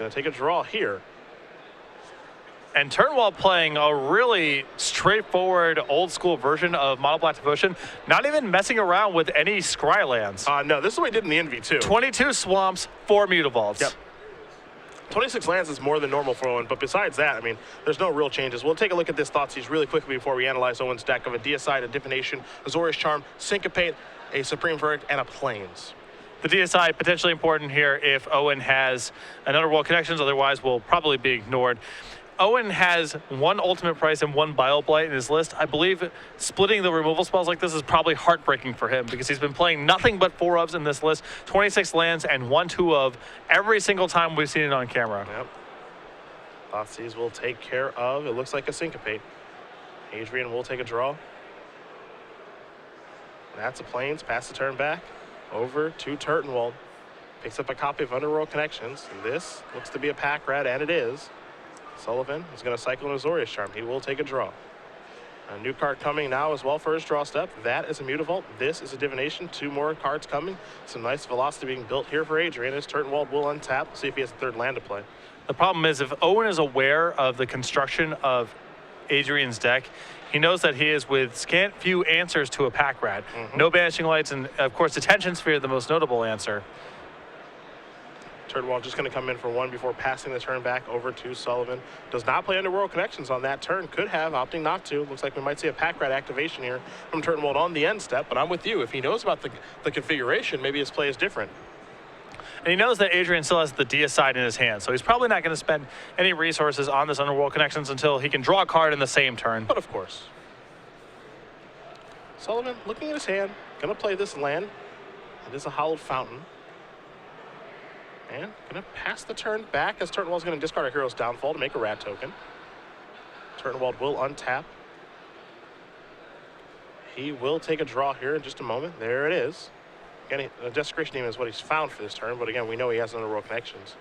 going to take a draw here. And Turtenwald playing a really straightforward, old-school version of Mono Black Devotion, not even messing around with any scry lands. No, this is what he did in the Envy, too. 22 swamps, 4 Mutavaults. Yep. 26 lands is more than normal for Owen, but besides that, I mean, there's no real changes. We'll take a look at this Thoughtseize really quickly before we analyze Owen's deck of a Deicide, a Divination, Azorius Charm, Syncopate, a Supreme Verdict, and a Plains. The DSI potentially important here if Owen has an Underworld Connections, otherwise will probably be ignored. Owen has 1 Ultimate Price and 1 Bioblight in his list. I believe splitting the removal spells like this is probably heartbreaking for him because he's been playing nothing but 4-ofs in this list, 26 lands and 1 2-of every single time we've seen it on camera. Yep. Thoughtseize will take care of, it looks like a Syncopate. Adrian will take a draw. That's a Plains, pass the turn back over to Turtenwald. Picks up a copy of Underworld Connections. This looks to be a pack rat, and it is. Sullivan is going to cycle an Azorius Charm. He will take a draw. A new card coming now as well for his draw step. That is a Mutavault. This is a Divination. 2 more cards coming. Some nice velocity being built here for Adrian as Turtenwald will untap. See if he has a 3rd land to play. The problem is if Owen is aware of the construction of Adrian's deck, he knows that he is with scant few answers to a pack rat. No Banishing Lights, and of course Detention Sphere, the most notable answer. Turtenwald just going to come in for 1 before passing the turn back over to Sullivan. Does not play Underworld Connections on that turn. Could have, opting not to. Looks like we might see a pack rat activation here from Turtenwald on the end step, but I'm with you. If he knows about the configuration, maybe his play is different. And he knows that Adrian still has the Deicide in his hand, so he's probably not going to spend any resources on this Underworld Connections until he can draw a card in the same turn. But of course. Sullivan looking at his hand, going to play this land. It is a Hallowed Fountain. And going to pass the turn back as Turtenwald's going to discard a Hero's Downfall to make a rat token. Turtenwald will untap. He will take a draw here in just a moment. There it is. Again, the Desecration Demon is what he's found for this turn, but again, we know he has Underworld Connections.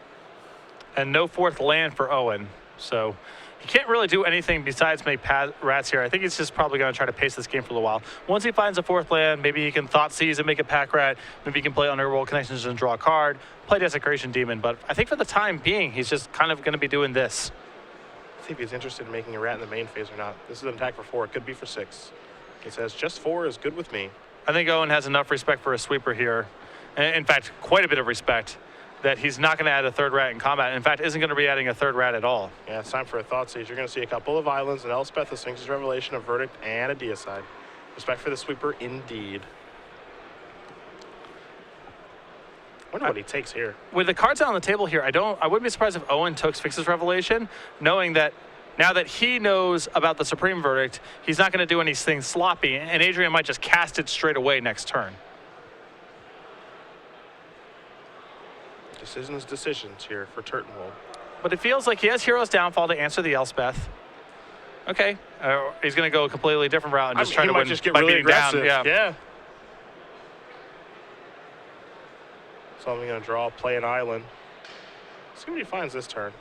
And no 4th land for Owen, so he can't really do anything besides make rats here. I think he's just probably going to try to pace this game for a little while. Once he finds a 4th land, maybe he can Thoughtseize and make a pack rat. Maybe he can play Underworld Connections and draw a card, play Desecration Demon. But I think for the time being, he's just kind of going to be doing this. See if he's interested in making a rat in the main phase or not. This is an attack for 4. It could be for 6. He says just 4 is good with me. I think Owen has enough respect for a sweeper here. In fact, quite a bit of respect that he's not going to add a 3rd rat in combat. In fact, isn't going to be adding a 3rd rat at all. Yeah, it's time for a Thoughtseize. You're going to see a couple of Islands, an Elspeth, a Sphinx's Revelation, a Verdict, and a Deicide. Respect for the sweeper, indeed. I wonder what he takes here. With the cards on the table here, I wouldn't be surprised if Owen took Sphinx's Revelation, knowing that now that he knows about the Supreme Verdict, he's not going to do anything sloppy, and Adrian might just cast it straight away next turn. Decisions here for Turtenwald. But it feels like he has Hero's Downfall to answer the Elspeth. Okay, he's going to go a completely different route and just try to win just get by really beating aggressive. down. Yeah. So I'm going to draw, play an island. See what he finds this turn.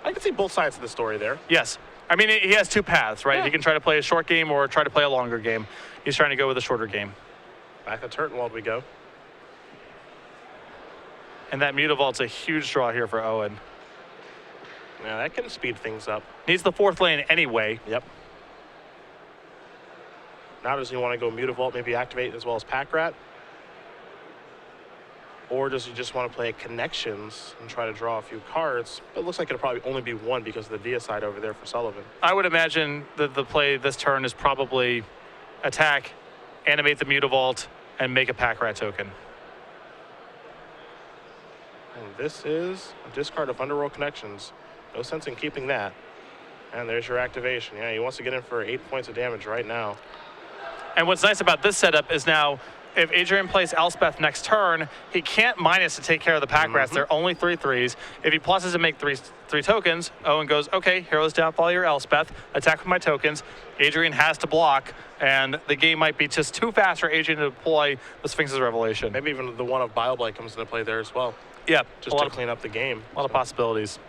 I can see both sides of the story there. Yes. I mean, he has 2 paths, right? Yeah. He can try to play a short game or try to play a longer game. He's trying to go with a shorter game. Back to Turtenwald we go. And that Mutavault's a huge draw here for Owen. Yeah, that can speed things up. Needs the 4th lane anyway. Yep. Now does he want to go Mutavault, maybe activate as well as Pack Rat? Or does he just want to play Connections and try to draw a few cards? But it looks like it'll probably only be 1 because of the Deicide over there for Sullivan. I would imagine that the play this turn is probably attack, animate the Mutavault, and make a Pack Rat token. And this is a discard of Underworld Connections. No sense in keeping that. And there's your activation. Yeah, he wants to get in for 8 points of damage right now. And what's nice about this setup is now, if Adrian plays Elspeth next turn, he can't minus to take care of the pack rats. They're only 3/3s. If he pluses and make three tokens, Owen goes, okay, Hero's Downfall your Elspeth, attack with my tokens. Adrian has to block, and the game might be just too fast for Adrian to deploy the Sphinx's Revelation. Maybe even the one of Bioblight comes into play there as well. Yeah, just to clean up the game. A lot of possibilities.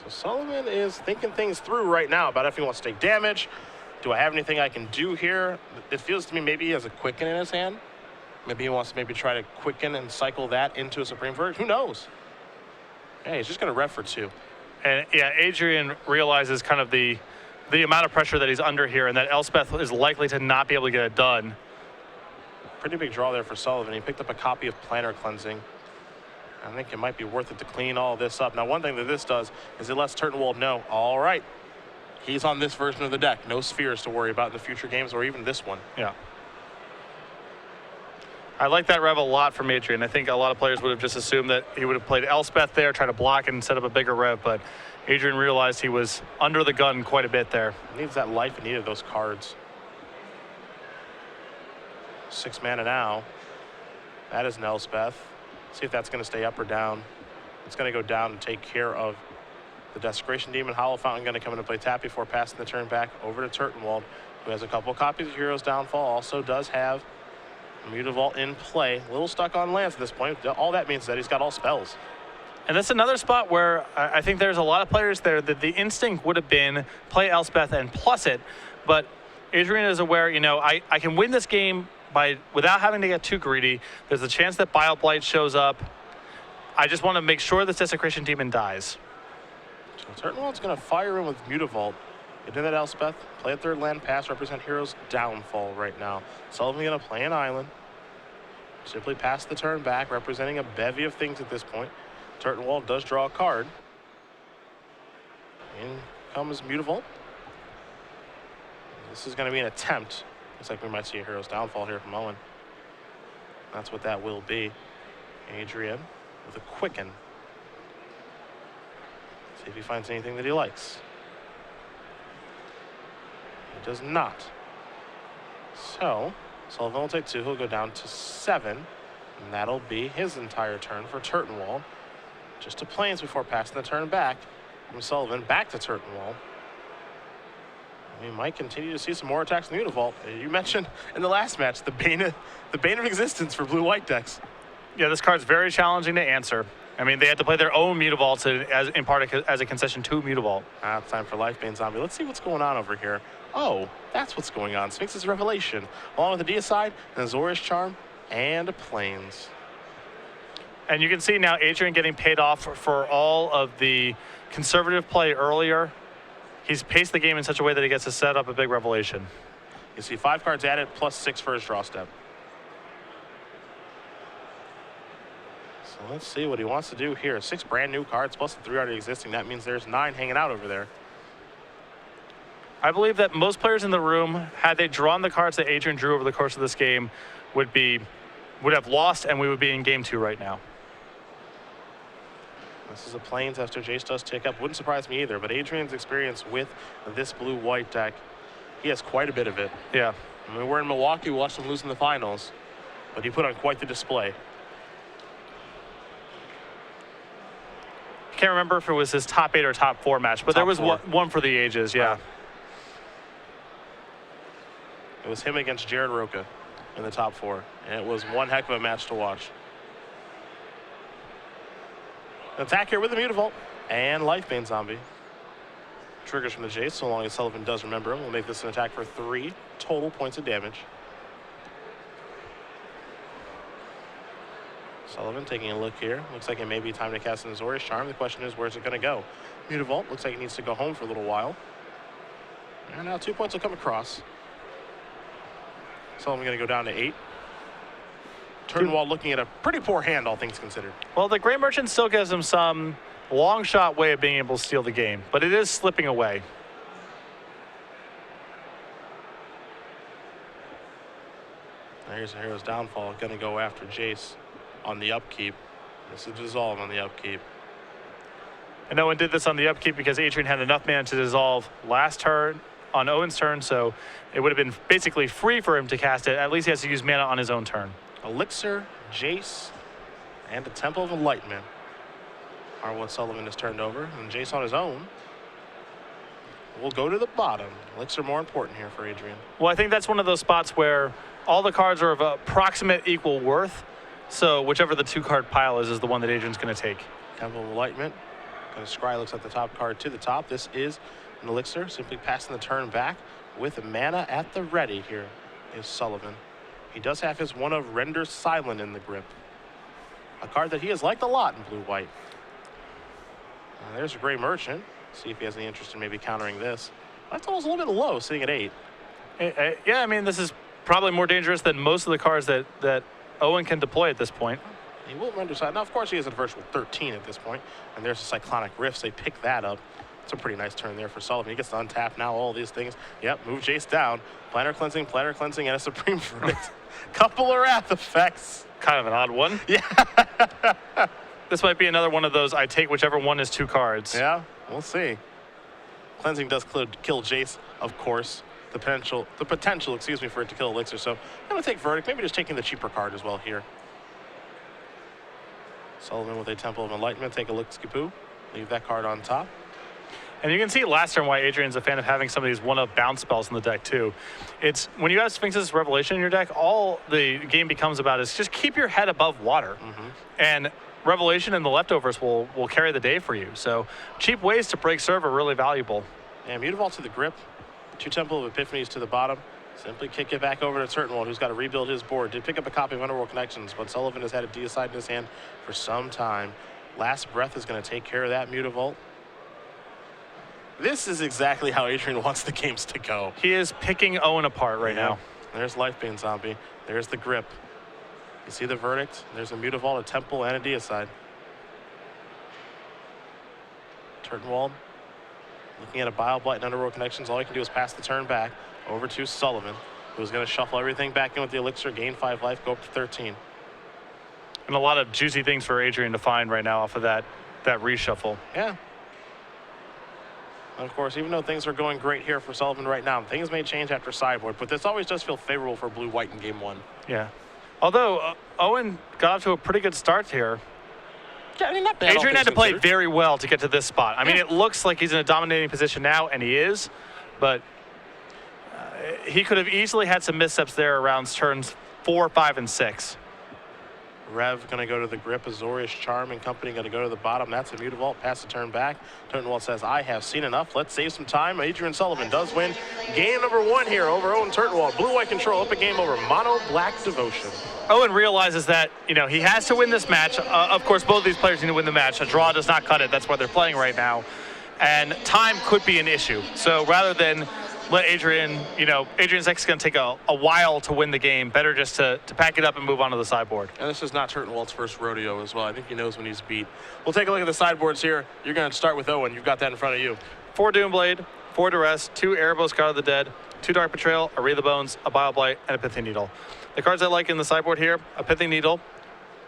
So Sullivan is thinking things through right now about if he wants to take damage. Do I have anything I can do here? It feels to me maybe he has a Quicken in his hand. Maybe he wants to try to quicken and cycle that into a Supreme Verdict. Who knows? Yeah, he's just going to ref for 2. And yeah, Adrian realizes kind of the amount of pressure that he's under here, and that Elspeth is likely to not be able to get it done. Pretty big draw there for Sullivan. He picked up a copy of Planner Cleansing. I think it might be worth it to clean all this up. Now, one thing that this does is it lets Turtenwald know, all right, he's on this version of the deck. No spheres to worry about in the future games or even this one. Yeah. I like that rev a lot from Adrian. I think a lot of players would have just assumed that he would have played Elspeth there, try to block and set up a bigger rev, but Adrian realized he was under the gun quite a bit there. He needs that life and needed those cards. 6 mana now. That is an Elspeth. See if that's going to stay up or down. It's going to go down and take care of the Desecration Demon. Hollow Fountain going to come into play tap before passing the turn back over to Turtenwald, who has a couple copies of Heroes Downfall. Also does have Mutavault in play. A little stuck on lands at this point. All that means is that he's got all spells. And that's another spot where I think there's a lot of players there that the instinct would have been play Elspeth and plus it, but Adrian is aware, you know, I can win this game without having to get too greedy. There's a chance that Bile Blight shows up. I just want to make sure this Desecration Demon dies. So Turtenwald's going to fire in with Mutavault. Into that Elspeth, play a 3rd land pass, represent Heroes Downfall right now. Sullivan going to play an island. Simply pass the turn back, representing a bevy of things at this point. Turtenwald does draw a card. In comes Mutavault. This is going to be an attempt. Looks like we might see a Hero's Downfall here from Owen. That's what that will be. Adrian with a Quicken. See if he finds anything that he likes. He does not. So Sullivan will take 2. He'll go down to 7. And that'll be his entire turn for Turtenwald. Just to Plains before passing the turn back from Sullivan back to Turtenwald. We might continue to see some more attacks in the Mutavault. You mentioned in the last match the bane of existence for blue-white decks. Yeah, this card's very challenging to answer. I mean, they had to play their own Mutavault in part as a concession to Mutavault. It's time for Lifebane Zombie. Let's see what's going on over here. Oh, that's what's going on. Sphinx's Revelation, along with the Deicide, and Azorius Charm, and Plains. And you can see now Adrian getting paid off for all of the conservative play earlier. He's paced the game in such a way that he gets to set up a big Revelation. You see 5 cards added, plus 6 for his draw step. So let's see what he wants to do here. 6 brand new cards, plus the 3 already existing. That means there's 9 hanging out over there. I believe that most players in the room, had they drawn the cards that Adrian drew over the course of this game, would have lost, and we would be in game 2 right now. This is a Plains after Jace does tick up. Wouldn't surprise me either, but Adrian's experience with this blue-white deck, he has quite a bit of it. Yeah. I mean, we're in Milwaukee, we watched him lose in the finals, but he put on quite the display. Can't remember if it was his top 8 or top 4 match, but there was one for the ages, yeah. It was him against Jared Roca in the top 4, and it was one heck of a match to watch. Attack here with the Mutavault and Lifebane Zombie. Triggers from the Jace, so long as Sullivan does remember him. We'll make this an attack for 3 total points of damage. Sullivan taking a look here. Looks like it may be time to cast an Azorius Charm. The question is, where's it going to go? Mutavault looks like it needs to go home for a little while. And now 2 points will come across. Sullivan going to go down to 8. Turtenwald looking at a pretty poor hand, all things considered. Well, the Grey Merchant still gives him some long shot way of being able to steal the game, but it is slipping away. There's a Hero's Downfall, going to go after Jace on the upkeep. This is Dissolve on the upkeep. And Owen did this on the upkeep because Adrian had enough mana to dissolve last turn on Owen's turn, so it would have been basically free for him to cast it. At least he has to use mana on his own turn. Elixir, Jace, and a Temple of Enlightenment are what Sullivan has turned over. And Jace on his own will go to the bottom. Elixir more important here for Adrian. Well, I think that's one of those spots where all the cards are of approximate equal worth. So whichever the 2-card pile is the one that Adrian's going to take. Temple of Enlightenment. Going to scry looks at the top card to the top. This is an Elixir. Simply passing the turn back with mana at the ready here is Sullivan. He does have his one of Render Silent in the grip. A card that he has liked a lot in blue-white. There's a Gray Merchant. See if he has any interest in maybe countering this. Life total's a little bit low, sitting at 8. Yeah, I mean, this is probably more dangerous than most of the cards that Owen can deploy at this point. He will Render Silent. Now, of course, he has a virtual 13 at this point, and there's a Cyclonic Rifts. They pick that up. It's a pretty nice turn there for Sullivan. He gets to untap now, all these things. Yep, move Jace down. Planner Cleansing, and a Supreme Verdict. Couple of Wrath effects. Kind of an odd one. Yeah. This might be another one of those I take whichever one is 2 cards. Yeah, we'll see. Cleansing does kill Jace, of course. The potential, excuse me, for it to kill Elixir. So I'm going to take Verdict, maybe just taking the cheaper card as well here. Sullivan with a Temple of Enlightenment, take a look, Skipoo. Leave that card on top. And you can see last turn why Adrian's a fan of having some of these one-of bounce spells in the deck too. It's when you have Sphinx's Revelation in your deck, all the game becomes about is just keep your head above water. And Revelation and the leftovers will carry the day for you. So cheap ways to break serve are really valuable. And Mutavault to the grip, 2 Temple of Epiphanies to the bottom. Simply kick it back over to Turtenwald, who's got to rebuild his board. Did pick up a copy of Underworld Connections, but Sullivan has had a Deicide in his hand for some time. Last Breath is going to take care of that Mutavault. This is exactly how Adrian wants the games to go. He is picking Owen apart right now. There's Lifebane Zombie. There's the grip. You see the Verdict? There's a Mutavault, a Temple, and a Deicide. Turtenwald looking at a Bile Blight and Underworld Connections. All he can do is pass the turn back over to Sullivan, who's going to shuffle everything back in with the Elixir, gain 5 life, go up to 13. And a lot of juicy things for Adrian to find right now off of that reshuffle. Yeah. And of course, even though things are going great here for Sullivan right now, things may change after sideboard, but this always does feel favorable for blue-white in game 1. Yeah. Although Owen got off to a pretty good start here. Yeah, I mean, not bad. Adrian had to play very well to get to this spot. I mean, it looks like he's in a dominating position now, and he is, but he could have easily had some missteps there around turns 4, 5, and 6. Rev going to go to the grip. Azorius Charm and company going to go to the bottom. That's a Mutavault. Pass the turn back. Turtenwald says, I have seen enough. Let's save some time. Adrian Sullivan does win game number 1 here over Owen Turtenwald. Blue-white control up a game over Mono-Black Devotion. Owen realizes that, he has to win this match. Of course, both of these players need to win the match. A draw does not cut it. That's why they're playing right now. And time could be an issue. So rather than let Adrian, Adrian's deck is going to take a while to win the game. Better just to pack it up and move on to the sideboard. And this is not Turtenwald's first rodeo as well. I think he knows when he's beat. We'll take a look at the sideboards here. You're going to start with Owen. You've got that in front of you. 4 Doomblade, 4 Duress, 2 Erebos, God of the Dead, 2 Dark Betrayal, a Wreath of Bones, a Bile Blight, and a Pithing Needle. The cards I like in the sideboard here, a Pithing Needle,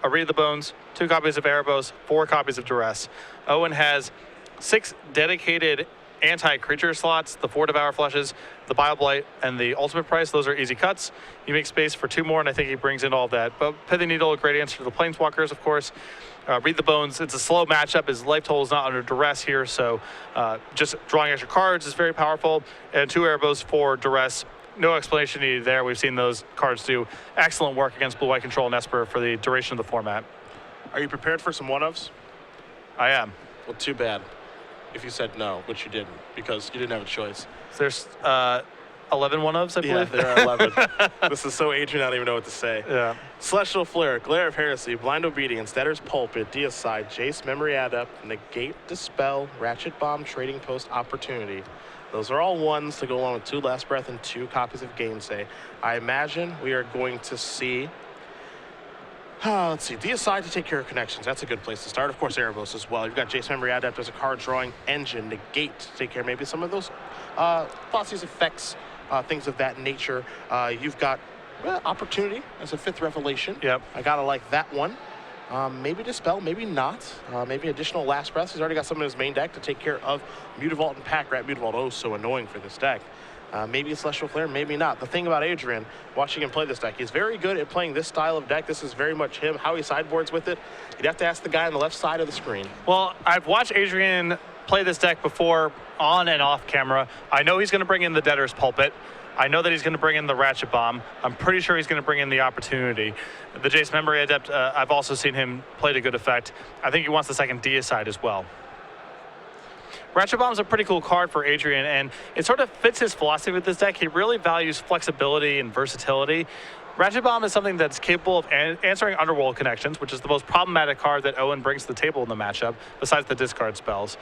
a Wreath of Bones, 2 copies of Erebos, 4 copies of Duress. Owen has 6 dedicated anti-creature slots, the 4 Devour Flushes, the Bile Blight, and the Ultimate Price. Those are easy cuts. You make space for 2 more, and I think he brings in all of that. But Pithing Needle, a great answer to the Planeswalkers, of course. Wreath the Bones, it's a slow matchup. His life total is not under duress here, so just drawing extra cards is very powerful. And 2 Erebos for Duress. No explanation needed there. We've seen those cards do excellent work against Blue-White Control and Esper for the duration of the format. Are you prepared for some one-ofs? I am. Well, too bad if you said no, which you didn't, because you didn't have a choice. There's 11 one-ofs, I believe. Yeah, there are 11. This is so Adrian, I don't even know what to say. Yeah. Celestial Flare, Glare of Heresy, Blind Obedience, Debtor's Pulpit, Deicide, Jace, Memory Adept, Negate, Dispel, Ratchet Bomb, Trading Post, Opportunity. Those are all ones to go along with 2 Last Breath and 2 copies of Gainsay. I imagine we are going to see let's see, Deicide to take care of connections. That's a good place to start. Of course, Erebos as well. You've got Jace Memory Adept as a card drawing engine. Negate to take care of maybe some of those Thoughtseize effects, things of that nature. You've got Opportunity as a 5th Revelation. Yep. I gotta like that one. Maybe Dispel, maybe not. Maybe additional Last Breath. He's already got some in his main deck to take care of Mutavault and Pack Rat. Mutavault, oh, so annoying for this deck. Maybe a Celestial Flare, maybe not. The thing about Adrian, watching him play this deck, he's very good at playing this style of deck. This is very much him. How he sideboards with it, you'd have to ask the guy on the left side of the screen. Well, I've watched Adrian play this deck before on and off camera. I know he's going to bring in the Debtor's Pulpit. I know that he's going to bring in the Ratchet Bomb. I'm pretty sure he's going to bring in the Opportunity. The Jace Memory Adept, I've also seen him play to good effect. I think he wants the second Deicide as well. Ratchet Bomb's a pretty cool card for Adrian, and it sort of fits his philosophy with this deck. He really values flexibility and versatility, Ratchet Bomb is something that's capable of answering Underworld connections, which is the most problematic card that Owen brings to the table in the matchup, besides the discard spells.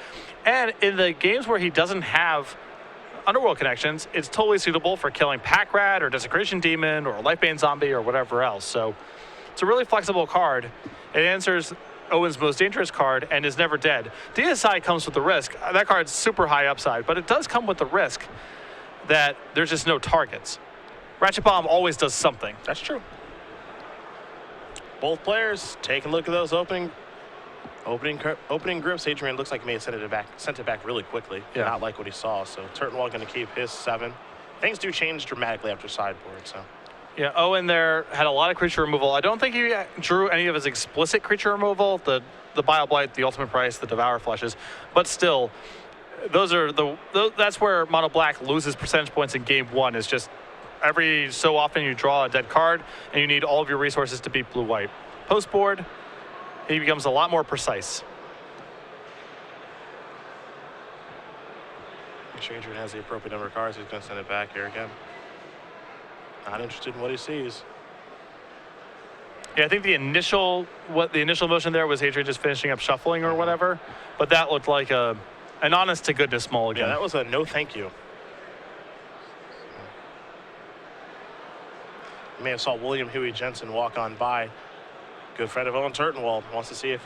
And in the games where he doesn't have Underworld connections, it's totally suitable for killing Pack Rat or Desecration Demon or Lifebane Zombie or whatever else. So it's a really flexible card. It answers Owen's most dangerous card and is never dead. DSI comes with the risk. That card's super high upside, but it does come with the risk that there's just no targets. Ratchet Bomb always does something. That's true. Both players take a look at those opening grips. Adrian looks like he may have sent it back really quickly. Yeah. Not like what he saw. So Turtenwald going to keep his 7. Things do change dramatically after sideboard. So Yeah, Owen there had a lot of creature removal. I don't think he drew any of his explicit creature removal, the Bile Blight, the Ultimate Price, the Devour Fleshes, but still, that's where Mono Black loses percentage points in game 1. Is just every so often you draw a dead card and you need all of your resources to beat blue white. Post board, he becomes a lot more precise. make sure Adrian has the appropriate number of cards. He's going to send it back here again. Not interested in what he sees. Yeah, I think the initial motion there was Adrian just finishing up shuffling or whatever, but that looked like an honest to goodness mulligan. Yeah, that was a no thank you. You may have saw William Huey Jensen walk on by. Good friend of Owen Turtenwald. Wants to see if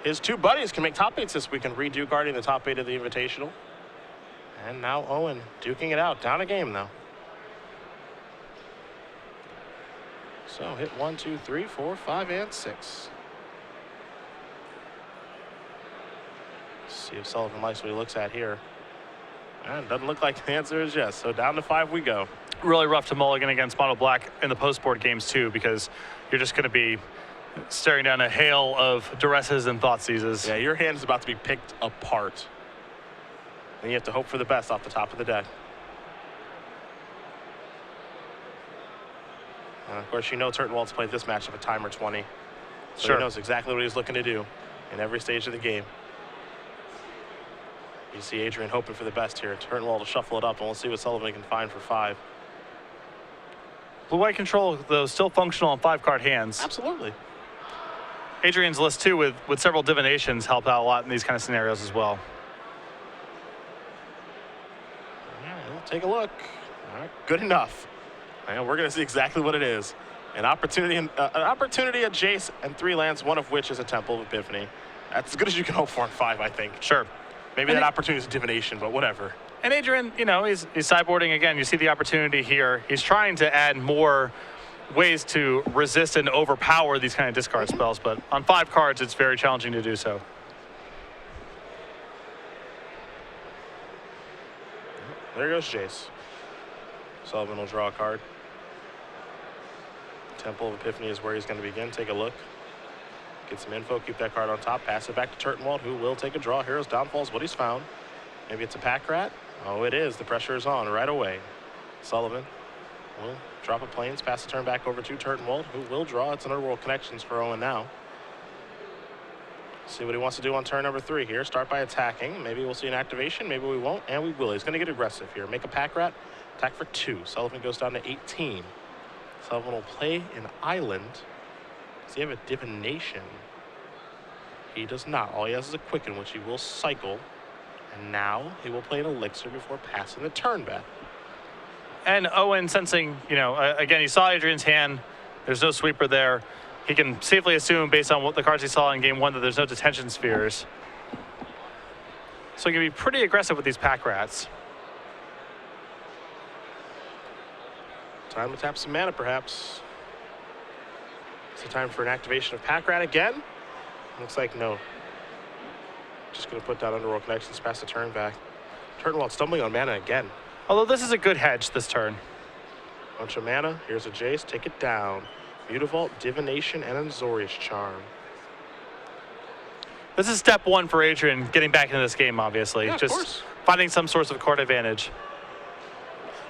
his two buddies can make top 8s this week and redo guarding the top 8 of the Invitational. And now Owen duking it out. Down a game though. So hit 1, 2, 3, 4, 5, and 6. See if Sullivan likes what he looks at here. And it doesn't look like the answer is yes. So down to 5 we go. Really rough to mulligan against Mono Black in the post-board games too, because you're just going to be staring down a hail of duresses and thought seizes. Yeah, your hand is about to be picked apart. And you have to hope for the best off the top of the deck. And of course, you know Turtenwald's played this matchup a timer 20. So Sure. He knows exactly what he's looking to do in every stage of the game. You see Adrian hoping for the best here. Turtenwald will shuffle it up, and we'll see what Sullivan can find for 5. Blue-white control, though, still functional on 5-card hands. Absolutely. Adrian's list, too, with several divinations help out a lot in these kind of scenarios as well. Yeah, we'll take a look. All right, good enough. And we're going to see exactly what it is. An opportunity at Jace and 3 lands, one of which is a Temple of Epiphany. That's as good as you can hope for in 5, I think. Sure. Maybe that opportunity is divination, but whatever. And Adrian, you know, he's sideboarding again. You see the opportunity here. He's trying to add more ways to resist and overpower these kind of discard spells, but on 5 cards, it's very challenging to do so. There goes Jace. Sullivan will draw a card. Temple of Epiphany is where he's going to begin. Take a look. Get some info, keep that card on top, pass it back to Turtenwald, who will take a draw. Hero's Downfall is what he's found. Maybe it's a Pack Rat. Oh, it is. The pressure is on right away. Sullivan will drop a Plains, pass the turn back over to Turtenwald, who will draw. It's an Underworld Connections for Owen now. See what he wants to do on turn number 3 here. Start by attacking. Maybe we'll see an activation. Maybe we won't, and we will. He's going to get aggressive here. Make a Pack Rat. Attack for 2. Sullivan goes down to 18. Sullivan will play an island. Does he have a divination? He does not. All he has is a Quicken, which he will cycle. And now he will play an elixir before passing the turn back. And Owen sensing, you know, again, he saw Adrian's hand. There's no sweeper there. He can safely assume, based on what the cards he saw in game 1, that there's no detention spheres. So he can be pretty aggressive with these Pack Rats. Time to tap some mana, perhaps. Is it time for an activation of Pack Rat again? Looks like no. Just going to put down Underworld Connections, pass the turn back. Turtenwald stumbling on mana again. Although this is a good hedge this turn. Bunch of mana. Here's a Jace. Take it down. Mutavault, Divination, and Azorius Charm. This is step 1 for Adrian, getting back into this game, obviously. Yeah, of just course. finding some source of card advantage.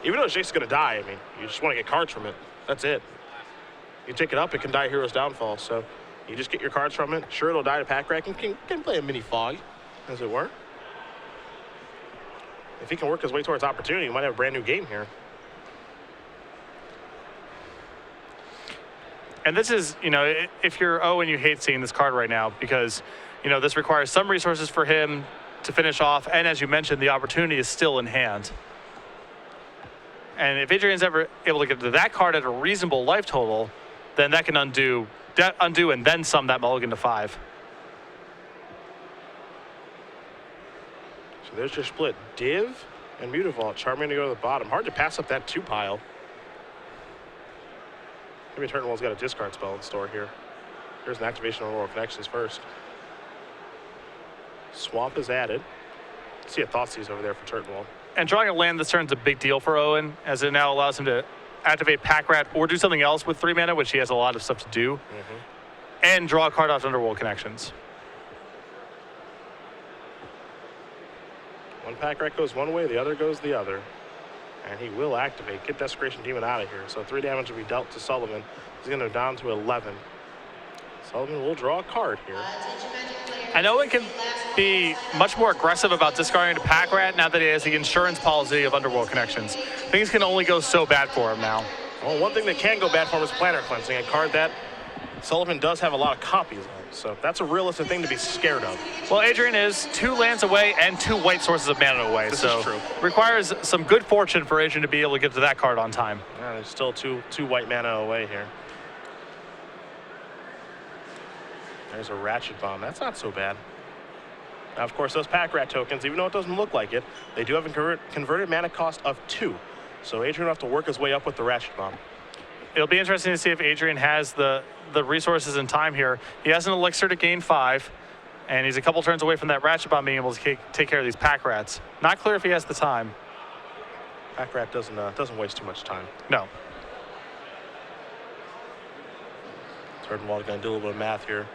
Even though Jace is going to die, I mean, you just want to get cards from it. That's it. You take it up, it can die Hero's Downfall. So you just get your cards from it. Sure, it'll die to Pack Rat. Can play a mini Fog, as it were. If he can work his way towards opportunity, he might have a brand new game here. And this is, if you're Owen, you hate seeing this card right now because, this requires some resources for him to finish off. And as you mentioned, the opportunity is still in hand. And if Adrian's ever able to get to that card at a reasonable life total, then that can undo and then sum that mulligan to 5. So there's your split. Div and Mutavault. Charming to go to the bottom. Hard to pass up that 2 pile. Maybe Turtenwald's got a discard spell in store here. Here's an activation on Royal Connections first. Swamp is added. See a Thoughtseize over there for Turtenwald. And drawing a land this turn is a big deal for Owen, as it now allows him to activate Pack Rat or do something else with 3 mana, which he has a lot of stuff to do, and draw a card off Underworld Connections. One Pack Rat goes one way, the other goes the other. And he will activate. Get Desecration Demon out of here. So 3 damage will be dealt to Sullivan. He's going to go down to 11. Sullivan will draw a card here. And Owen can be much more aggressive about discarding to Pack Rat now that he has the insurance policy of Underworld Connections. Things can only go so bad for him now. Well, one thing that can go bad for him is Planar Cleansing, a card that Sullivan does have a lot of copies of. So that's a realistic thing to be scared of. Well, Adrian is 2 lands away and 2 white sources of mana away. This so is true. Requires some good fortune for Adrian to be able to get to that card on time. Yeah, there's still two white mana away here. There's a Ratchet Bomb. That's not so bad. Now, of course, those Pack Rat tokens, even though it doesn't look like it, they do have a converted mana cost of 2. So Adrian will have to work his way up with the Ratchet Bomb. It'll be interesting to see if Adrian has the resources and time here. He has an elixir to gain 5, and he's a couple turns away from that Ratchet Bomb being able to take care of these Pack Rats. Not clear if he has the time. Pack Rat doesn't waste too much time. No. Turtenwald going to do a little bit of math here.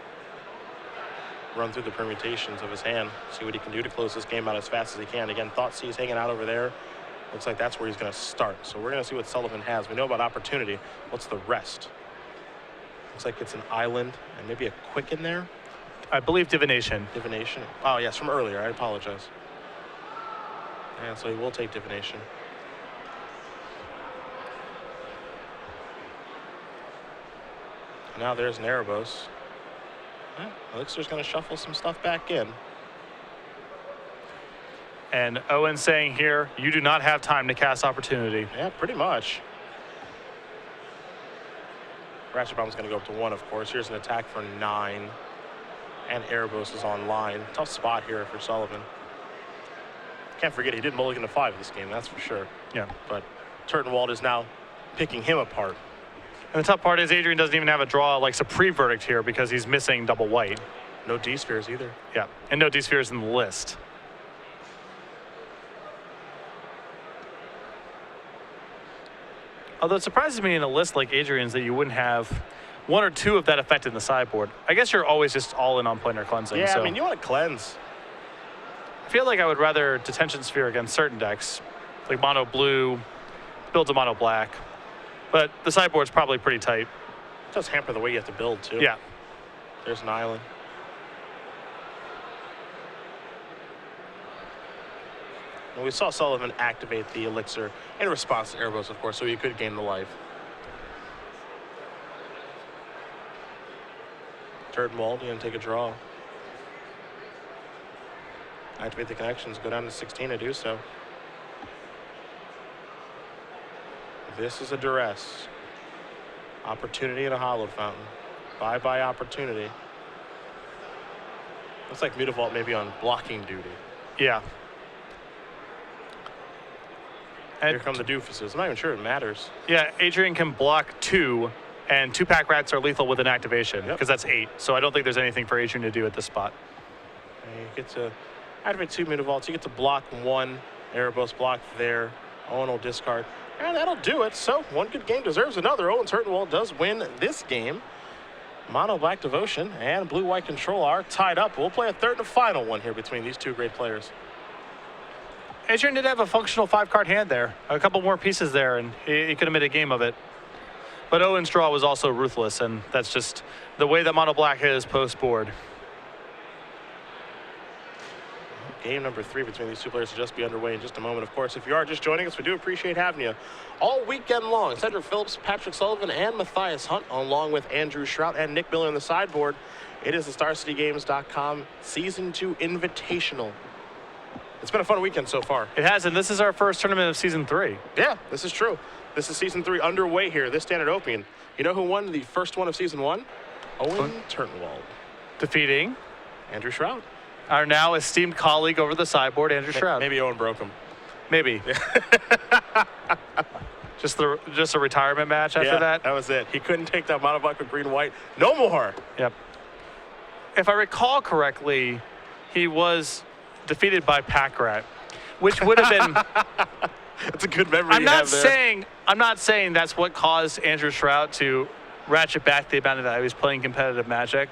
Run through the permutations of his hand, see what he can do to close this game out as fast as he can. Again, Thoughtseize hanging out over there. Looks like that's where he's going to start. So we're going to see what Sullivan has. We know about Opportunity. What's the rest? Looks like it's an Island and maybe a Quicken there. I believe Divination. Divination. Oh, yes, from earlier. I apologize. And so he will take Divination. Now there's an Erebos. Elixir's going to shuffle some stuff back in. And Owen saying here, you do not have time to cast Opportunity. Yeah, pretty much. Ratchet Bomb's going to go up to 1, of course. Here's an attack for 9. And Erebos is online. Tough spot here for Sullivan. Can't forget he did mulligan to 5 this game, that's for sure. Yeah. But Turtenwald is now picking him apart. And the tough part is Adrian doesn't even have a draw like Supreme Verdict here because he's missing double white. No D-Spheres either. Yeah, and no D-Spheres in the list. Although it surprises me in a list like Adrian's that you wouldn't have 1 or 2 of that effect in the sideboard. I guess you're always just all in on Planar Cleansing. Yeah, so I mean, you want to cleanse. I feel like I would rather Detention Sphere against certain decks, like mono blue, build a mono black. But the sideboard's probably pretty tight. It does hamper the way you have to build, too. Yeah. There's an Island. And we saw Sullivan activate the Elixir in response to Erebos, of course, so he could gain the life. Turtenwald, going to take a draw. Activate the connections, go down to 16 to do so. This is a duress. Opportunity and a Hallowed Fountain. Bye-bye Opportunity. Looks like Mutavault may be on blocking duty. Yeah. And here come the doofuses. I'm not even sure it matters. Yeah, Adrian can block 2, and 2 Pack Rats are lethal with an activation, because that's 8. So I don't think there's anything for Adrian to do at this spot. And you get to activate 2 Mutavaults. You get to block 1. Erebos blocked there. Owen will discard. And that'll do it. So one good game deserves another. Owen Turtenwald does win this game. Mono Black Devotion and Blue White Control are tied up. We'll play a third and final one here between these 2 great players. Adrian did have a functional 5-card hand there. A couple more pieces there, and he could have made a game of it. But Owen's draw was also ruthless, and that's just the way that Mono Black is post-board. Game number 3 between these two players will just be underway in just a moment. Of course, if you are just joining us, we do appreciate having you all weekend long. Cedric Phillips, Patrick Sullivan, and Matthias Hunt, along with Andrew Shrout and Nick Miller on the sideboard. It is the StarCityGames.com Season 2 Invitational. It's been a fun weekend so far. It has, and this is our first tournament of Season 3. Yeah, this is true. This is Season 3 underway here, this standard opening. You know who won the first one of Season 1? Owen Turtenwald. Defeating Andrew Shrout. our now esteemed colleague over the sideboard, Andrew Shrout. Maybe Owen broke him. Maybe. just a retirement match after that? That was it. He couldn't take that monobuck with green-white. No more. Yep. If I recall correctly, he was defeated by Pack Rat, which would have been... It's a good memory I'm not saying that's what caused Andrew Shrout to ratchet back the amount of that he was playing competitive Magic,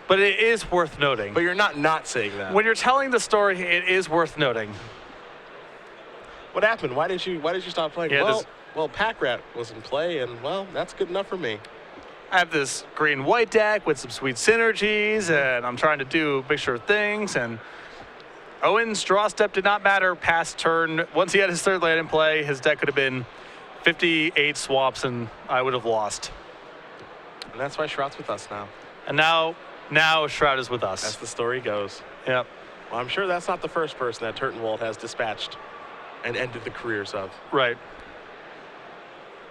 but it is worth noting. But you're not saying that. When you're telling the story, it is worth noting. What happened? Why did you stop playing? Yeah, well, Pack Rat was in play, and well, that's good enough for me. I have this green-white deck with some sweet synergies, and I'm trying to do a mixture of things, and Owen's draw step did not matter past turn. Once he had his third land in play, his deck could have been 58 swaps, and I would have lost. And that's why Shroud's with us now. And now Shroud is with us. As the story goes. Yep. Well, I'm sure that's not the first person that Turtenwald has dispatched and ended the careers of. Right.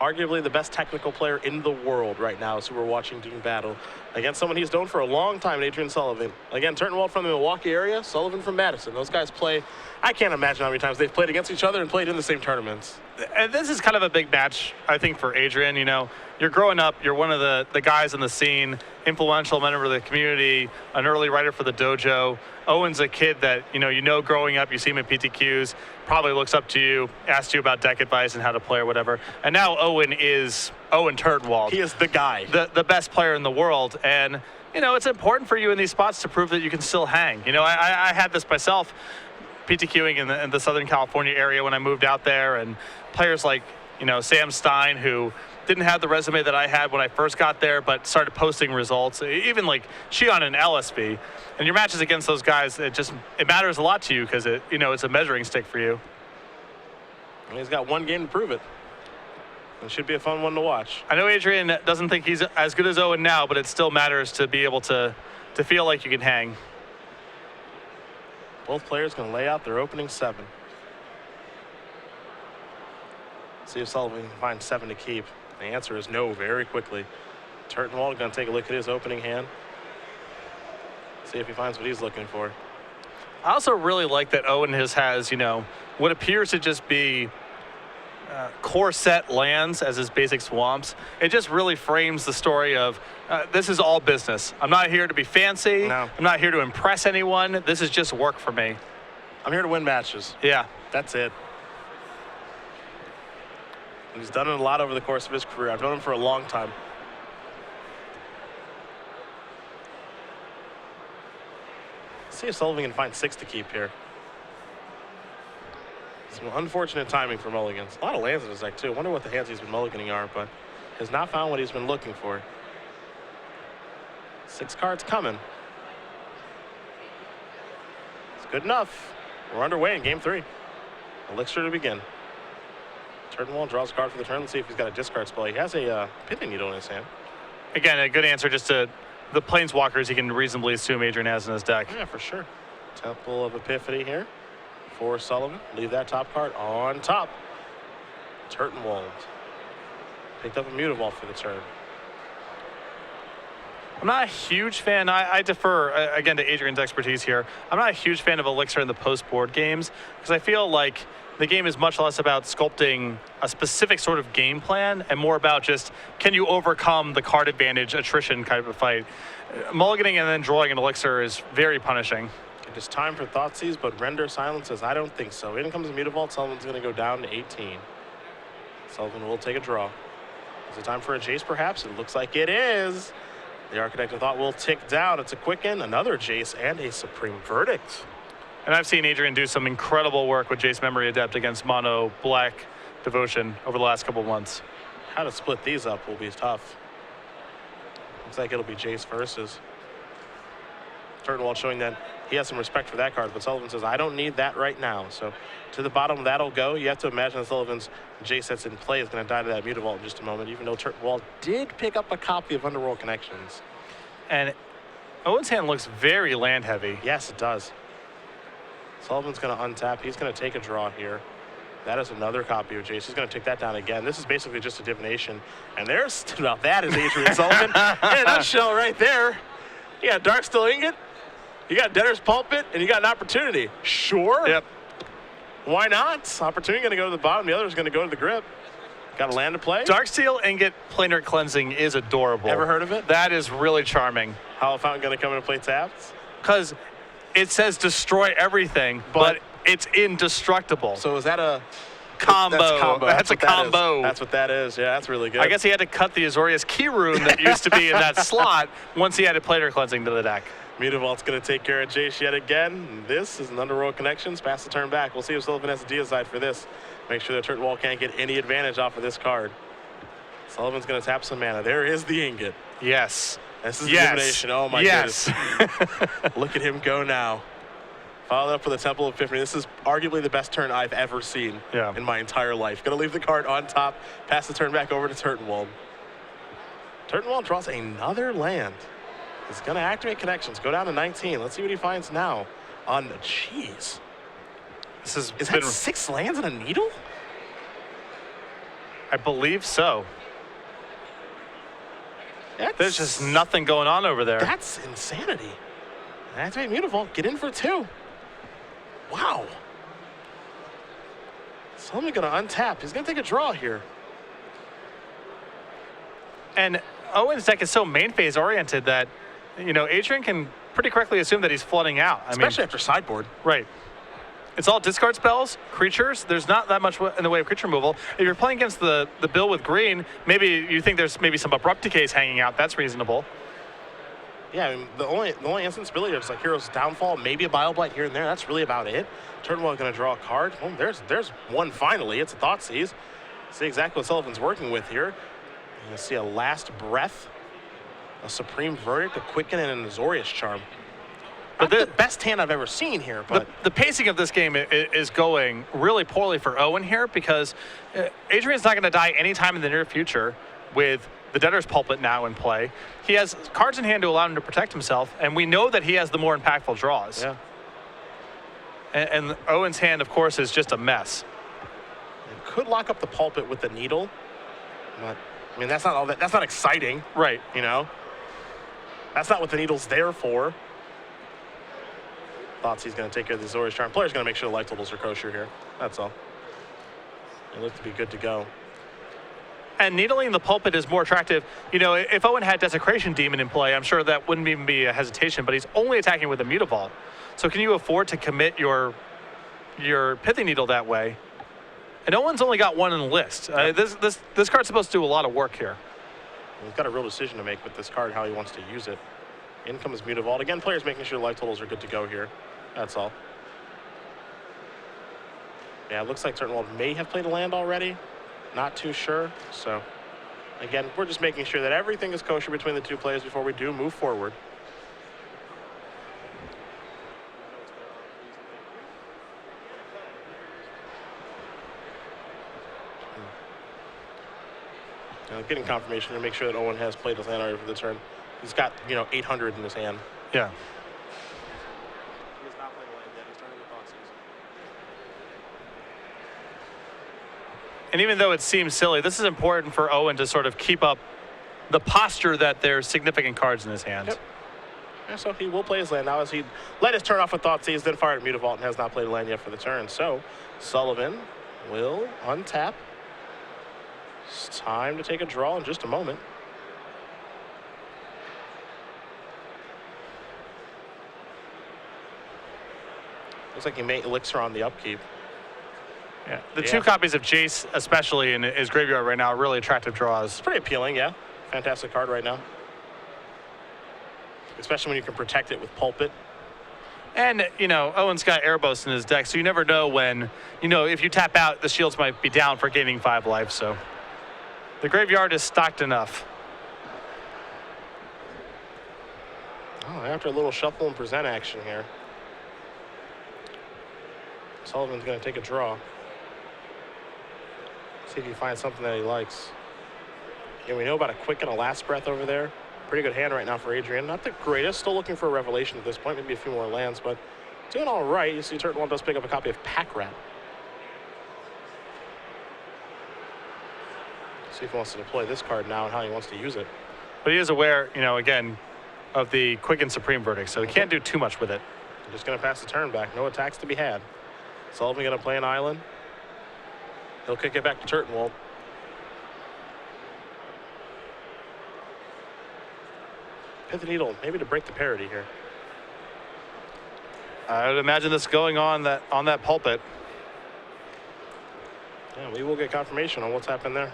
Arguably the best technical player in the world right now is who we're watching doing battle against someone he's known for a long time, Adrian Sullivan. Again, Turtenwald from the Milwaukee area, Sullivan from Madison. Those guys play, I can't imagine how many times they've played against each other and played in the same tournaments. And this is kind of a big match, I think, for Adrian. You know, you're growing up, you're one of the guys in the scene, influential member of the community, an early writer for the dojo. Owen's a kid that, you know growing up, you see him at PTQs, probably looks up to you, asks you about deck advice and how to play or whatever. And now Owen is Owen Turtenwald. He is the guy. The best player in the world. And, you know, it's important for you in these spots to prove that you can still hang. You know, I had this myself, PTQing in the Southern California area when I moved out there, and players like, you know, Sam Stein, who didn't have the resume that I had when I first got there, but started posting results, even like Shion and LSB. And your matches against those guys, it matters a lot to you because it's a measuring stick for you. And he's got one game to prove it. It should be a fun one to watch. I know Adrian doesn't think he's as good as Owen now, but it still matters to be able to feel like you can hang. Both players going to lay out their opening 7. See if Sullivan can find 7 to keep. The answer is no very quickly. Turtenwald going to take a look at his opening hand. See if he finds what he's looking for. I also really like that Owen has what appears to just be core set lands as his basic swamps. It just really frames the story of this is all business. I'm not here to be fancy. No. I'm not here to impress anyone. This is just work for me. I'm here to win matches. Yeah. That's it. And he's done it a lot over the course of his career. I've known him for a long time. Let's see if Sullivan can find 6 to keep here. Some unfortunate timing for mulligans. A lot of lands in his deck too. I wonder what the hands he's been mulliganing are, but has not found what he's been looking for. 6 cards coming. It's good enough. We're underway in game 3. Elixir to begin. Turtenwald draws a card for the turn. Let's see if he's got a discard spell. He has a pithing needle in his hand. Again, a good answer just to the planeswalkers he can reasonably assume Adrian has in his deck. Yeah, for sure. Temple of Epiphany here for Sullivan. Leave that top card on top. Turtenwald picked up a Mutavault for the turn. I'm not a huge fan. I defer, again, to Adrian's expertise here. I'm not a huge fan of Elixir in the post-board games because I feel like the game is much less about sculpting a specific sort of game plan and more about just, can you overcome the card advantage attrition kind of a fight. Mulliganing and then drawing an Elixir is very punishing. It is time for Thoughtseize, but Render Silence says, I don't think so. In comes the Mutavault. Sullivan's going to go down to 18. Sullivan will take a draw. Is it time for a Jace, perhaps? It looks like it is. The Architect of Thought will tick down. It's a Quicken, another Jace, and a Supreme Verdict. And I've seen Adrian do some incredible work with Jace Memory Adept against Mono Black Devotion over the last couple of months. How to split these up will be tough. Looks like it'll be Jace versus. Turtenwald showing that he has some respect for that card, but Sullivan says, I don't need that right now. So to the bottom, that'll go. You have to imagine that Sullivan's Jace that's in play is going to die to that Mutavault in just a moment, even though Turtenwald did pick up a copy of Underworld Connections. And Owen's hand looks very land heavy. Yes, it does. Sullivan's going to untap. He's going to take a draw here. That is another copy of Jace. He's going to take that down again. This is basically just a divination. And there's, now that is Adrian Sullivan in a nutshell right there. You got Darksteel Ingot, you got Debtor's Pulpit, and you got an opportunity. Sure. Yep. Why not? Opportunity going to go to the bottom. The other is going to go to the grip. Got a land to play. Darksteel Ingot Planar Cleansing is adorable. Ever heard of it? That is really charming. Hollow Fountain going to come into play tapped. Because it says destroy everything, but it's indestructible. So is that a combo? That's combo. That's a combo. That's what that is. Yeah, that's really good. I guess he had to cut the Azorius key rune that used to be in that slot once he added Planar Cleansing to the deck. Mutavault's going to take care of Jace yet again. This is an Underworld Connections. Pass the turn back. We'll see if Sullivan has a deicide for this. Make sure that Turtenwald can't get any advantage off of this card. Sullivan's going to tap some mana. There is the Ingot. Yes. This is the elimination. Oh, my goodness. Look at him go now. Followed up with the Temple of Epiphany. This is arguably the best turn I've ever seen in my entire life. Going to leave the card on top. Pass the turn back over to Turtenwald. Turtenwald draws another land. He's going to activate Connections. Go down to 19. Let's see what he finds now. On the cheese. Is that 6 lands and a needle? I believe so. There's just nothing going on over there. That's insanity. Activate Mutavault. Get in for 2. Wow. Sullivan going to untap. He's going to take a draw here. And Owen's deck is so main phase oriented that, you know, Adrian can pretty correctly assume that he's flooding out. Especially after sideboard. Right. It's all discard spells, creatures. There's not that much in the way of creature removal. If you're playing against the bill with green, maybe you think there's maybe some abrupt decays hanging out. That's reasonable. Yeah, I mean, the only instance ability is like Hero's Downfall, maybe a Bile Blight here and there. That's really about it. Turtenwald going to draw a card. Well, there's one finally. It's a Thoughtseize. See exactly what Sullivan's working with here. You see a Last Breath, a Supreme Verdict, a Quicken, and an Azorius Charm. But the best hand I've ever seen here. But the pacing of this game is going really poorly for Owen here because Adrian's not going to die anytime in the near future with the Debtor's Pulpit now in play. He has cards in hand to allow him to protect himself, and we know that he has the more impactful draws. Yeah. And Owen's hand, of course, is just a mess. It could lock up the Pulpit with the Needle, but I mean that's not all that. That's not exciting, right? You know, that's not what the Needle's there for. Thoughts he's going to take care of the Azorius Charm. Player's going to make sure the life totals are kosher here. That's all. They look to be good to go. And needling the Pulpit is more attractive. You know, if Owen had Desecration Demon in play, I'm sure that wouldn't even be a hesitation, but he's only attacking with a Mutavault. So can you afford to commit your Pithy Needle that way? And Owen's only got one in the list. This card's supposed to do a lot of work here. He's got a real decision to make with this card, how he wants to use it. In comes Mutavault. Again, players making sure life totals are good to go here. That's all. Yeah, it looks like Turtenwald may have played a land already. Not too sure. So, again, we're just making sure that everything is kosher between the two players before we do move forward. Getting confirmation to make sure that Owen has played his land already for the turn. He's got, 800 in his hand. Yeah. He has not played a land yet. He's turning the Thoughtseize. And even though it seems silly, this is important for Owen to sort of keep up the posture that there's significant cards in his hand. Yep. Yeah, so he will play his land now as he let his turn off with Thoughtseize, then fired at Mutavault and has not played a land yet for the turn. So Sullivan will untap. It's time to take a draw in just a moment. Looks like he may elixir on the upkeep. Yeah. The two copies of Jace, especially in his graveyard right now, are really attractive draws. It's pretty appealing, yeah. Fantastic card right now. Especially when you can protect it with Pulpit. And, Owen's got Erebos in his deck, so you never know when, if you tap out, the shields might be down for gaining 5 life, so the graveyard is stocked enough. Oh, Oh, after a little shuffle and present action here, Sullivan's going to take a draw. See if he finds something that he likes. Yeah, we know about a quick and a last breath over there. Pretty good hand right now for Adrian. Not the greatest, still looking for a revelation at this point, maybe a few more lands, but doing all right. You see Turtenwald does pick up a copy of Pack Rat. See if he wants to deploy this card now and how he wants to use it. But he is aware, you know, again, of the quick and supreme verdict, so he can't do too much with it. I'm just going to pass the turn back. No attacks to be had. Sullivan going to play an island. He'll kick it back to Turtenwald. Hit the needle, maybe to break the parity here. I would imagine this going on that pulpit. Yeah, we will get confirmation on what's happened there.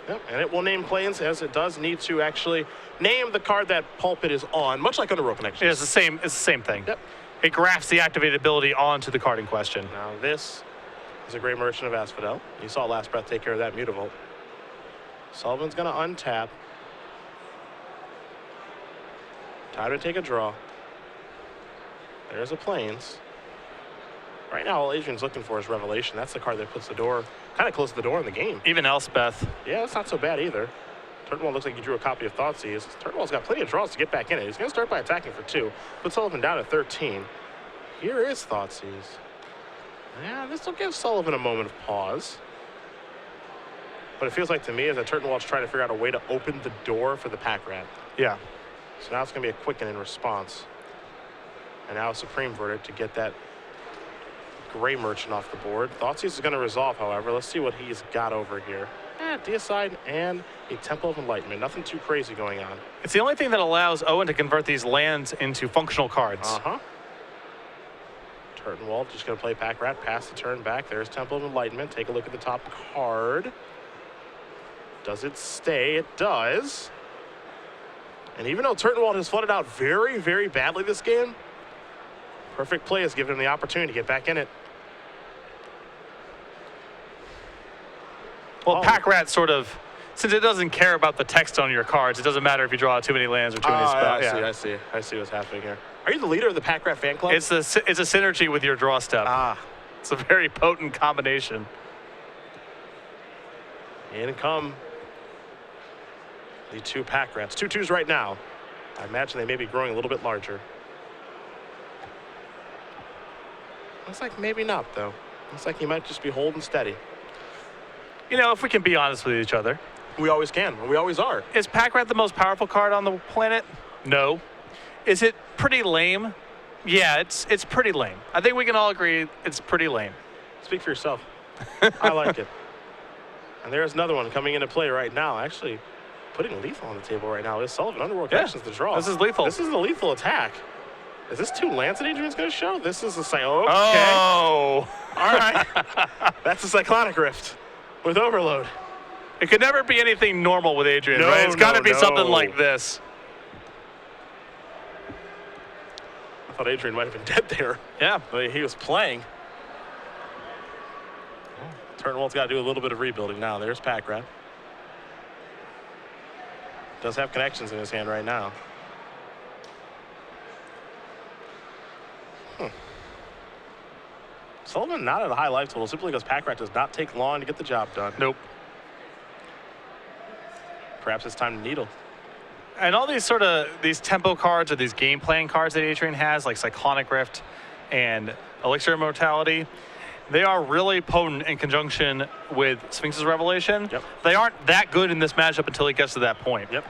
Yep, and it will name planes as it does need to actually name the card that pulpit is on, much like Underworld Connection. It's the same thing. Yep. It grafts the activated ability onto the card in question. Now this is a Great Merchant of Asphodel. You saw Last Breath take care of that Mutavault. Sullivan's going to untap. Time to take a draw. There's a Plains. Right now, all Adrian's looking for is Revelation. That's the card that puts the door, kind of closes the door in the game. Even Elspeth. Yeah, that's not so bad either. Turtenwald looks like he drew a copy of Thoughtseize. Turtenwald's got plenty of draws to get back in it. He's going to start by attacking for 2. Put Sullivan down at 13. Here is Thoughtseize. Yeah, this will give Sullivan a moment of pause. But it feels like to me is that Turtenwald's trying to figure out a way to open the door for the Pack Rat. Yeah. So now it's going to be a quicken in response. And now a Supreme Verdict to get that Gray Merchant off the board. Thoughtseize is going to resolve, however. Let's see what he's got over here. Deicide and a Temple of Enlightenment. Nothing too crazy going on. It's the only thing that allows Owen to convert these lands into functional cards. Turtenwald just going to play Pack Rat, pass the turn back. There's Temple of Enlightenment. Take a look at the top card. Does it stay? It does. And even though Turtenwald has flooded out very, very badly this game, perfect play has given him the opportunity to get back in it. Well, Pack Rat sort of, since it doesn't care about the text on your cards, it doesn't matter if you draw out too many lands or too many spells. I see what's happening here. Are you the leader of the Pack Rat fan club? It's a synergy with your draw step. It's a very potent combination. In come the 2 Pack Rats. 2/2s right now. I imagine they may be growing a little bit larger. Looks like maybe not, though. Looks like he might just be holding steady. You know, if we can be honest with each other. We always can. We always are. Is Pack Rat the most powerful card on the planet? No. Is it pretty lame? Yeah, it's pretty lame. I think we can all agree it's pretty lame. Speak for yourself. I like it. And there's another one coming into play right now. Actually, putting lethal on the table right now is Sullivan. Underworld Connections, the draw. This is lethal. This is the lethal attack. Is this 2 lands that Adrian's going to show? This is a okay. Oh. All right. That's a Cyclonic Rift with Overload. It could never be anything normal with Adrian, right? It's got to be something like this. I thought Adrian might have been dead there. Yeah. The way he was playing. Turtenwald's got to do a little bit of rebuilding now. There's Pack Rat. Does have connections in his hand right now. Sullivan not at a high life total simply because Pack Rat does not take long to get the job done. Nope. Perhaps it's time to needle. And all these these tempo cards or these game plan cards that Adrian has, like Cyclonic Rift and Elixir Immortality, they are really potent in conjunction with Sphinx's Revelation. Yep. They aren't that good in this matchup until he gets to that point. Yep.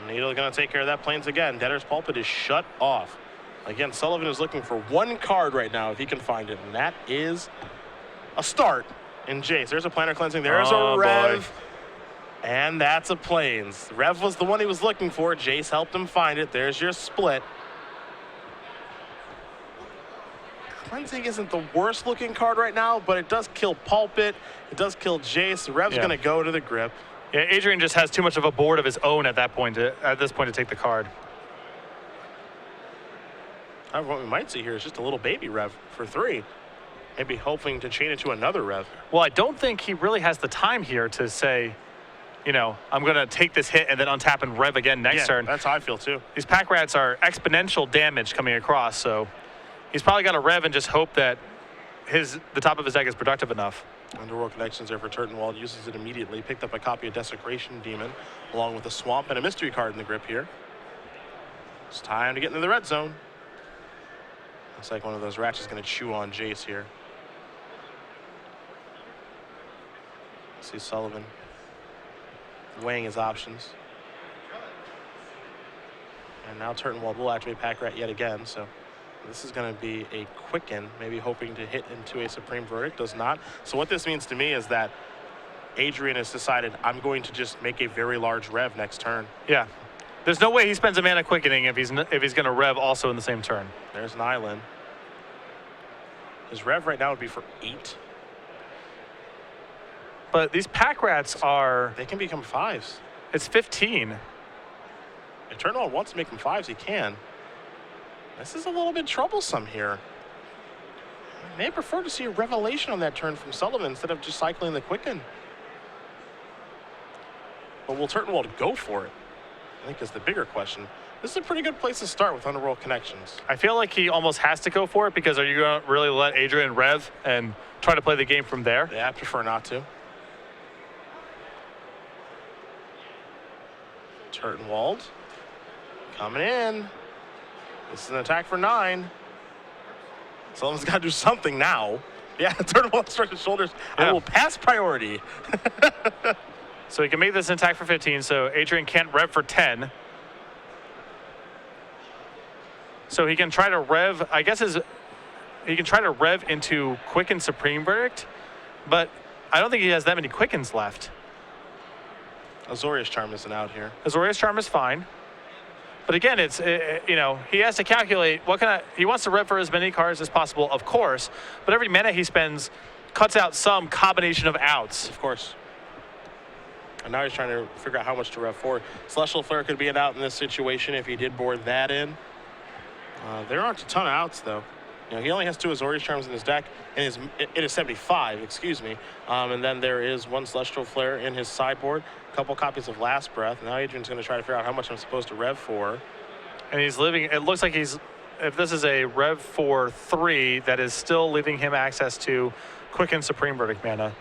Needle going to take care of that Plains again. Debtor's Pulpit is shut off. Again, Sullivan is looking for 1 card right now if he can find it, and that is a start in Jace. There's a Planner Cleansing. There's a Rev. Boy. And that's a Plains. Rev was the one he was looking for. Jace helped him find it. There's your split. Cleansing isn't the worst looking card right now, but it does kill Pulpit. It does kill Jace. Rev's going to go to the grip. Yeah, Adrian just has too much of a board of his own at this point to take the card. What we might see here is just a little baby Rev for 3. Maybe hoping to chain it to another Rev. Well, I don't think he really has the time here to say, you know, I'm going to take this hit and then untap and rev again next turn. That's how I feel too. These pack rats are exponential damage coming across, so he's probably got to rev and just hope that the top of his deck is productive enough. Underworld Connections there for Turtenwald, uses it immediately. Picked up a copy of Desecration Demon, along with a Swamp and a Mystery card in the grip here. It's time to get into the red zone. Looks like one of those rats is going to chew on Jace here. See Sullivan weighing his options. And now Turtenwald will activate Pack Rat yet again, so this is going to be a quicken, maybe hoping to hit into a Supreme Verdict. Does not. So what this means to me is that Adrian has decided, I'm going to just make a very large rev next turn. Yeah. There's no way he spends a mana quickening if he's going to rev also in the same turn. There's an island. His rev right now would be for 8. But these pack rats are... They can become 5s. It's 15. If Turtenwald wants to make them 5s, he can. This is a little bit troublesome here. I may prefer to see a revelation on that turn from Sullivan instead of just cycling the quicken. But will Turtenwald go for it? I think is the bigger question. This is a pretty good place to start with Underworld Connections. I feel like he almost has to go for it, because are you going to really let Adrian rev and try to play the game from there? Yeah, I prefer not to. Turtenwald coming in. This is an attack for 9. Someone's got to do something now. Yeah, Turtenwald shrugged his shoulders. Yeah. I will pass priority. So he can make this an attack for 15, so Adrian can't rev for 10. So he can try to rev, I guess he can try to rev into Quicken Supreme Verdict, but I don't think he has that many Quickens left. Azorius Charm isn't out here. Azorius Charm is fine. But again, it's, you know, he has to calculate he wants to rev for as many cards as possible, of course, but every mana he spends cuts out some combination of outs. Of course. And now he's trying to figure out how much to rev for. Celestial Flare could be an out in this situation if he did board that in. There aren't a ton of outs, though. You know, he only has 2 Azorius Charms in his deck, and it is 75, excuse me. And then there is 1 Celestial Flare in his sideboard, a couple copies of Last Breath. Now Adrian's going to try to figure out how much I'm supposed to rev for. And he's living, it looks like if this is a rev for 3, that is still leaving him access to Quicken Supreme Verdict mana.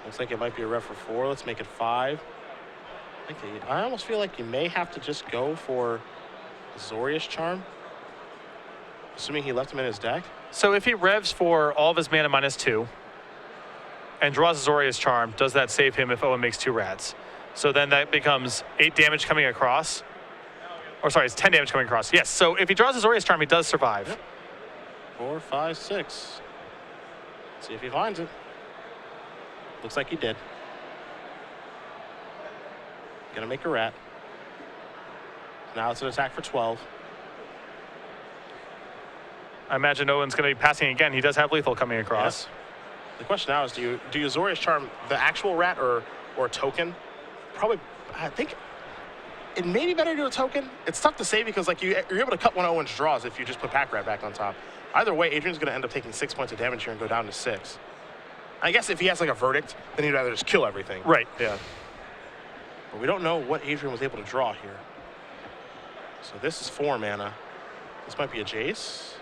Looks like it might be a rev for 4. Let's make it 5. I almost feel like you may have to just go for Azorius Charm, assuming he left him in his deck. So if he revs for all of his mana -2 and draws Azorius Charm, does that save him if Owen makes 2 rats? So then that becomes 8 damage coming across. Or sorry, it's 10 damage coming across. Yes, so if he draws Azorius Charm, he does survive. Yep. 4, 5, 6. Let's see if he finds it. Looks like he did. Gonna make a rat. Now it's an attack for 12. I imagine Owen's going to be passing again. He does have lethal coming across. Yep. The question now is, do you Azorius Charm the actual rat or a token? Probably, I think it may be better to do a token. It's tough to say because like you're able to cut one of Owen's draws if you just put Pack Rat back on top. Either way, Adrian's going to end up taking 6 points of damage here and go down to 6. I guess if he has like a verdict, then he'd rather just kill everything. Right. Yeah. But we don't know what Adrian was able to draw here. So this is 4 mana. This might be a Jace.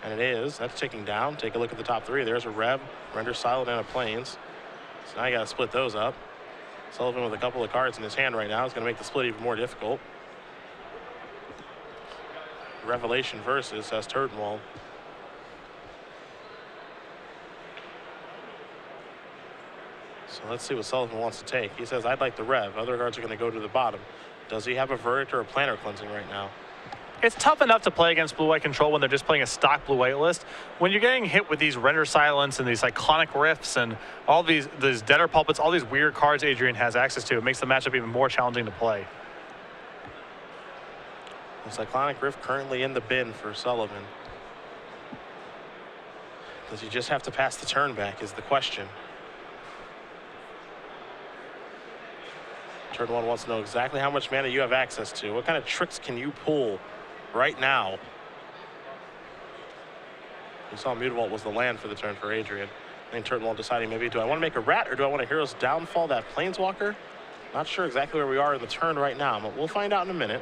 And it is. That's ticking down. Take a look at the top 3. There's a Rev, Render Silent, and a Plains. So now you got to split those up. Sullivan with a couple of cards in his hand right now is going to make the split even more difficult. Revelation versus has Turtenwald. So let's see what Sullivan wants to take. He says, I'd like the Rev. Other cards are going to go to the bottom. Does he have a Verdict or a Planner Cleansing right now? It's tough enough to play against blue-white control when they're just playing a stock blue-white list. When you're getting hit with these Render Silence and these Cyclonic Rifts and all these Deader Pulpits, all these weird cards Adrian has access to, it makes the matchup even more challenging to play. The Cyclonic Rift currently in the bin for Sullivan. Does he just have to pass the turn back is the question. Turtenwald wants to know exactly how much mana you have access to. What kind of tricks can you pull right now? We saw Mutavault was the land for the turn for Adrian. I think Turtenwald deciding maybe, do I want to make a rat or do I want a Hero's Downfall that Planeswalker? Not sure exactly where we are in the turn right now, but we'll find out in a minute.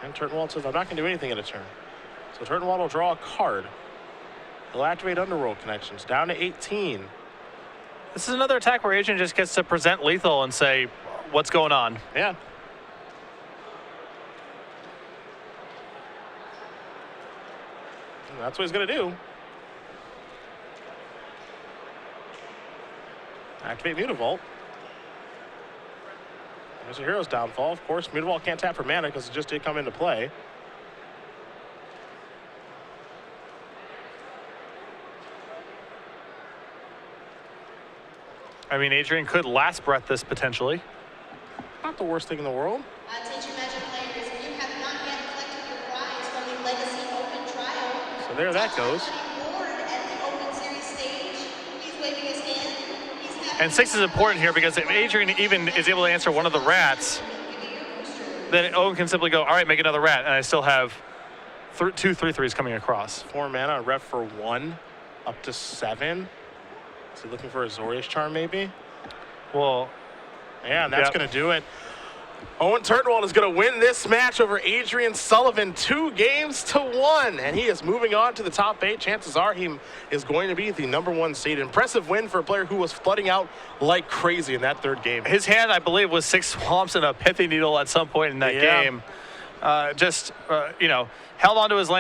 And Turtenwald says, I'm not going to do anything in a turn. So Turtenwald will draw a card. He'll activate Underworld Connections, down to 18. This is another attack where Adrian just gets to present lethal and say, what's going on? Yeah. And that's what he's going to do. Activate Mutavault. There's a Hero's Downfall. Of course, Mutavault can't tap for mana because it just did come into play. I mean, Adrian could last breath this potentially. Not the worst thing in the world. Attention Magic players, if you have not yet collected your prize from the Legacy Open Trial. So there that goes. Board at the Open Series stage. He's waving his hand. And 6 is important here because if Adrian even is able to answer one of the rats, then Owen can simply go, all right, make another rat, and I still have 2 3/3s coming across. 4 mana, a ref for 1, up to 7. Is he looking for a Zorius Charm maybe? Well, yeah, and that's going to do it. Owen Turtenwald is going to win this match over Adrian Sullivan 2-1, and he is moving on to the top 8. Chances are he is going to be the #1 seed. Impressive win for a player who was flooding out like crazy in that 3rd game. his hand, I believe, was 6 swamps and a pithy needle at some point in that game. You know, held on to his land.